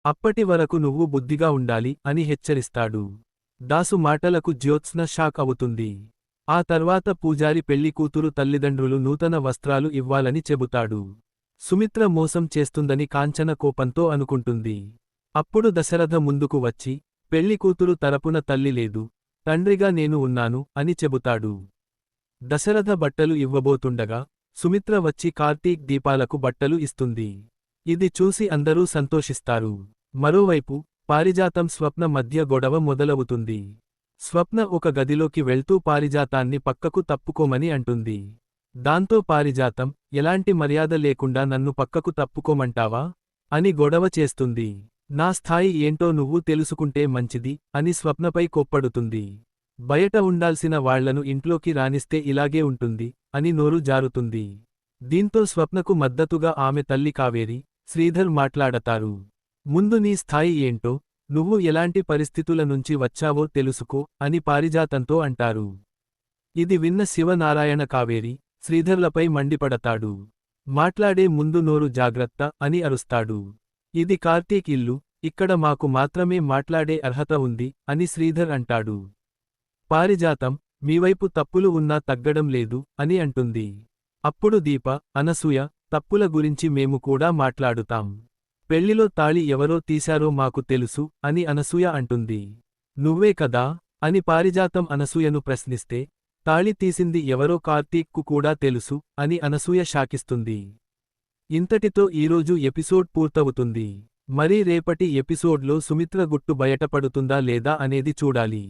అప్పటి వరకు నువ్వు బుద్ధిగా ఉండాలి అని హెచ్చరిస్తాడు. దాసు మాటలకు జ్యోత్స్న షాక్ అవుతుంది. ఆ తర్వాత పూజారి పెళ్లికూతురు తల్లిదండ్రులు నూతన వస్త్రాలు ఇవ్వాలని చెబుతాడు. సుమిత్ర మోసం చేస్తుందని కాంచన కోపంతో అనుకుంటుంది. అప్పుడు దశరథ ముందుకు వచ్చి, పెళ్లికూతురు తరపున తల్లి లేదు, తండ్రిగా నేను ఉన్నాను అని చెబుతాడు. దశరథ బట్టలు ఇవ్వబోతుండగా సుమిత్ర వచ్చి కార్తీక్ దీపాలకు బట్టలు ఇస్తుంది. ఇది చూసి అందరూ సంతోషిస్తారు. మరోవైపు పారిజాతం స్వప్న మధ్య గొడవ మొదలవుతుంది. స్వప్న ఒక గదిలోకి వెళ్తూ పారిజాతాన్ని పక్కకు తప్పుకోమని అంటుంది. దాంతో పారిజాతం, ఎలాంటి మర్యాద లేకుండా నన్ను పక్కకు తప్పుకోమంటావా అని గొడవ చేస్తుంది. నా స్థాయి ఏంటో నువ్వు తెలుసుకుంటే మంచిది అని స్వప్నపై కోప్పడుతుంది. బయట ఉండాల్సిన వాళ్లను ఇంట్లోకి రానిస్తే ఇలాగే ఉంటుంది అని నోరు జారుతుంది. దీంతో స్వప్నకు మద్దతుగా ఆమె తల్లి కావేరి, శ్రీధర్ మాట్లాడతారు. ముందు నీ స్థాయి ఏంటో, నువ్వు ఎలాంటి పరిస్థితుల నుంచి వచ్చావో తెలుసుకో అని పారిజాతంతో అంటారు. ఇది విన్న శివనారాయణ కావేరి, శ్రీధర్లపై మండిపడతాడు. మాట్లాడే ముందు నోరు జాగ్రత్త అని అరుస్తాడు. ఇది కార్తీక్ ఇల్లు, ఇక్కడ మాకు మాత్రమే మాట్లాడే అర్హత ఉంది అని శ్రీధర్ అంటాడు. పారిజాతం, మీవైపు తప్పులు ఉన్నా తగ్గడం లేదు అని అంటుంది. అప్పుడు దీప, అనసూయ, తప్పుల గురించి మేము కూడా మాట్లాడుతాం. పెళ్లిలో తాళి ఎవరో తీశారో మాకు తెలుసు అని అనసూయ అంటుంది. నువ్వే కదా అని పారిజాతం అనసూయను ప్రశ్నిస్తే, తాళి తీసింది ఎవరో కార్తీక్కు కూడా తెలుసు అని అనసూయ షాకిస్తుంది. ఇంతటితో ఈరోజు ఎపిసోడ్ పూర్తవుతుంది. మరి రేపటి ఎపిసోడ్లో సుమిత్ర గుట్టు బయటపడుతుందా లేదా అనేది చూడాలి.